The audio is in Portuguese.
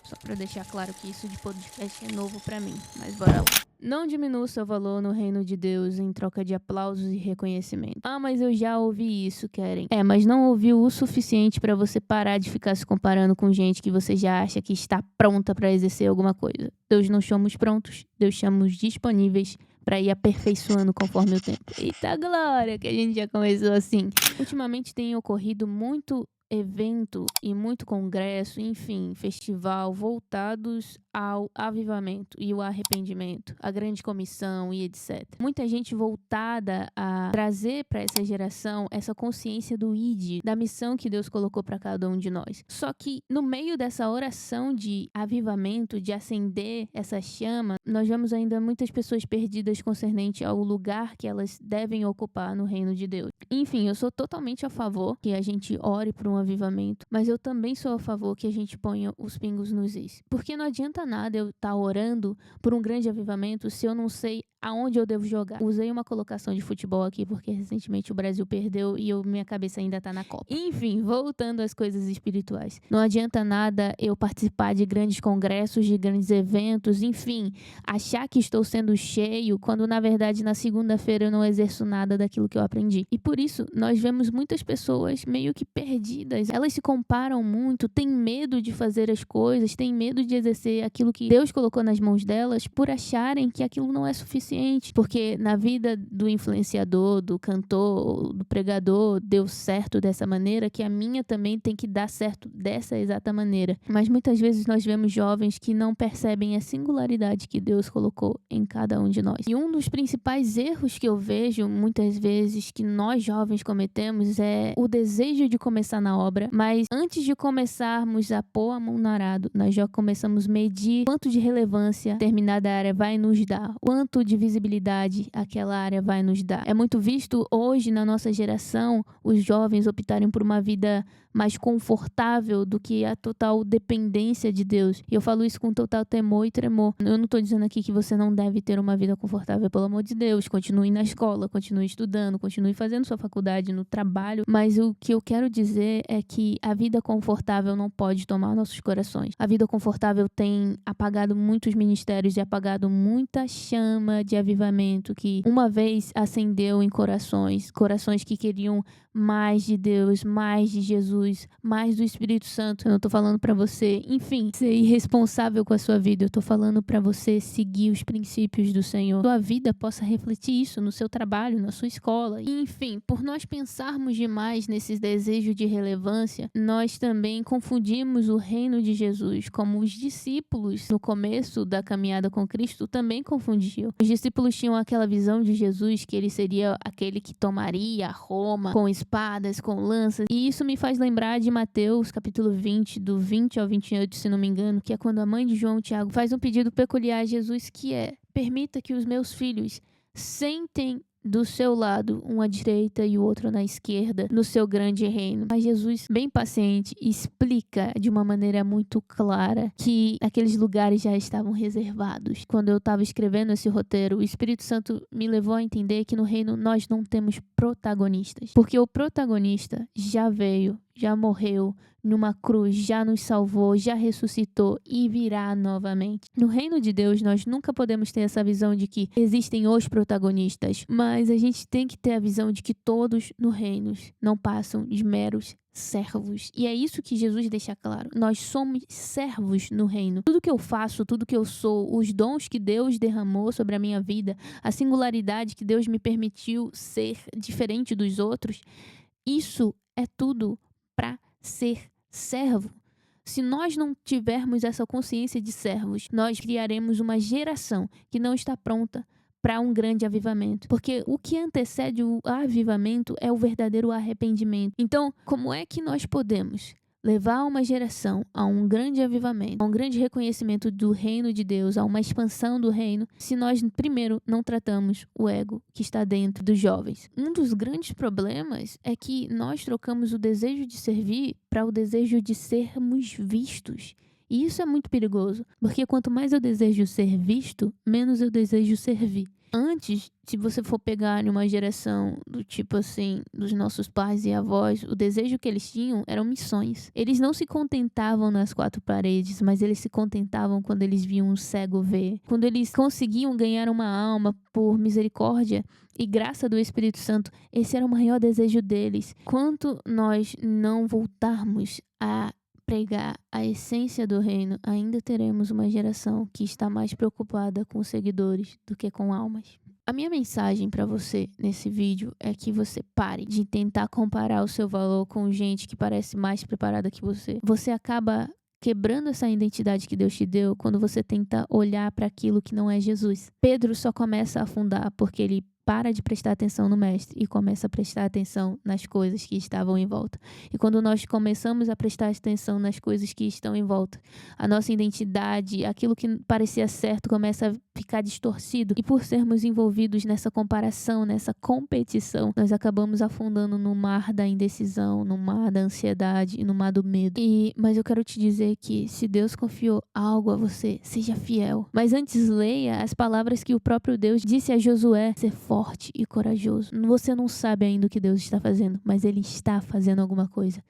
Só pra deixar claro que isso de podcast é novo pra mim, mas bora lá. Não diminua seu valor no reino de Deus em troca de aplausos e reconhecimento. Ah, mas eu já ouvi isso, Keren. Mas não ouviu o suficiente pra você parar de ficar se comparando com gente que você já acha que está pronta pra exercer alguma coisa. Deus não chama os prontos, Deus chama os disponíveis pra ir aperfeiçoando conforme o tempo. Eita glória, que a gente já começou assim. Ultimamente tem ocorrido muito evento e muito congresso, enfim, festival voltados ao avivamento e o arrependimento, a grande comissão e etc. Muita gente voltada a trazer para essa geração essa consciência do ID, da missão que Deus colocou para cada um de nós. Só que no meio dessa oração de avivamento, de acender essa chama, nós vemos ainda muitas pessoas perdidas concernente ao lugar que elas devem ocupar no reino de Deus. Enfim, eu sou totalmente a favor que a gente ore por um avivamento, mas eu também sou a favor que a gente ponha os pingos nos is. Porque não adianta nada eu estar orando por um grande avivamento se eu não sei aonde eu devo jogar. Usei uma colocação de futebol aqui porque recentemente o Brasil perdeu e minha cabeça ainda tá na Copa. Enfim, voltando às coisas espirituais. Não adianta nada eu participar de grandes congressos, de grandes eventos, enfim, achar que estou sendo cheio quando na verdade na segunda-feira eu não exerço nada daquilo que eu aprendi. E por isso nós vemos muitas pessoas meio que perdidas. Elas se comparam muito, têm medo de fazer as coisas, têm medo de exercer aquilo que Deus colocou nas mãos delas por acharem que aquilo não é suficiente. Porque na vida do influenciador, do cantor, do pregador, deu certo dessa maneira, que a minha também tem que dar certo dessa exata maneira. Mas muitas vezes nós vemos jovens que não percebem a singularidade que Deus colocou em cada um de nós. E um dos principais erros que eu vejo muitas vezes que nós jovens cometemos é o desejo de começar na obra, mas antes de começarmos a pôr a mão no arado, nós já começamos a medir quanto de relevância determinada área vai nos dar, quanto de visibilidade aquela área vai nos dar. É muito visto hoje na nossa geração os jovens optarem por uma vida mais confortável do que a total dependência de Deus. E eu falo isso com total temor e tremor. Eu não estou dizendo aqui que você não deve ter uma vida confortável, pelo amor de Deus. Continue na escola, continue estudando, continue fazendo sua faculdade, no trabalho. Mas o que eu quero dizer é que a vida confortável não pode tomar nossos corações. A vida confortável tem apagado muitos ministérios e apagado muita chama de avivamento que uma vez acendeu em corações que queriam mais de Deus, mais de Jesus, mais do Espírito Santo. Eu não tô falando pra você, enfim, ser irresponsável com a sua vida. Eu tô falando pra você seguir os princípios do Senhor. Sua vida possa refletir isso no seu trabalho, na sua escola. E, enfim, por nós pensarmos demais nesses desejos de relevância, nós também confundimos o reino de Jesus, como os discípulos no começo da caminhada com Cristo também confundiam. Os discípulos tinham aquela visão de Jesus que ele seria aquele que tomaria Roma com espadas, com lanças. E isso me faz lembrar de Mateus, capítulo 20, do 20 ao 28, se não me engano, que é quando a mãe de João, Tiago, faz um pedido peculiar a Jesus, que é: permita que os meus filhos sentem do seu lado, um à direita e o outro na esquerda, no seu grande reino. Mas Jesus, bem paciente, explica de uma maneira muito clara que aqueles lugares já estavam reservados. Quando eu estava escrevendo esse roteiro, o Espírito Santo me levou a entender que no reino nós não temos protagonistas. Porque o protagonista já veio, já morreu numa cruz, já nos salvou, já ressuscitou e virá novamente. No reino de Deus, nós nunca podemos ter essa visão de que existem os protagonistas, mas a gente tem que ter a visão de que todos no reino não passam de meros servos. E é isso que Jesus deixa claro. Nós somos servos no reino. Tudo que eu faço, tudo que eu sou, os dons que Deus derramou sobre a minha vida, a singularidade que Deus me permitiu ser diferente dos outros, isso é tudo para ser servo. Se nós não tivermos essa consciência de servos, nós criaremos uma geração que não está pronta para um grande avivamento. Porque o que antecede o avivamento é o verdadeiro arrependimento. Então, como é que nós podemos levar uma geração a um grande avivamento, a um grande reconhecimento do reino de Deus, a uma expansão do reino, se nós, primeiro, não tratamos o ego que está dentro dos jovens? Um dos grandes problemas é que nós trocamos o desejo de servir para o desejo de sermos vistos. E isso é muito perigoso, porque quanto mais eu desejo ser visto, menos eu desejo servir. Antes, se você for pegar em uma geração do tipo assim, dos nossos pais e avós, o desejo que eles tinham eram missões. Eles não se contentavam nas quatro paredes, mas eles se contentavam quando eles viam um cego ver. Quando eles conseguiam ganhar uma alma por misericórdia e graça do Espírito Santo, esse era o maior desejo deles. Quanto nós não voltarmos a pregar a essência do reino, ainda teremos uma geração que está mais preocupada com seguidores do que com almas. A minha mensagem para você nesse vídeo é que você pare de tentar comparar o seu valor com gente que parece mais preparada que você. Você acaba quebrando essa identidade que Deus te deu quando você tenta olhar para aquilo que não é Jesus. Pedro só começa a afundar porque ele para de prestar atenção no mestre e começa a prestar atenção nas coisas que estavam em volta. E quando nós começamos a prestar atenção nas coisas que estão em volta, a nossa identidade, aquilo que parecia certo, começa a ficar distorcido. E por sermos envolvidos nessa comparação, nessa competição, nós acabamos afundando no mar da indecisão, no mar da ansiedade e no mar do medo. Mas eu quero te dizer que se Deus confiou algo a você, seja fiel. Mas antes leia as palavras que o próprio Deus disse a Josué: ser forte e corajoso. Você não sabe ainda o que Deus está fazendo, mas Ele está fazendo alguma coisa.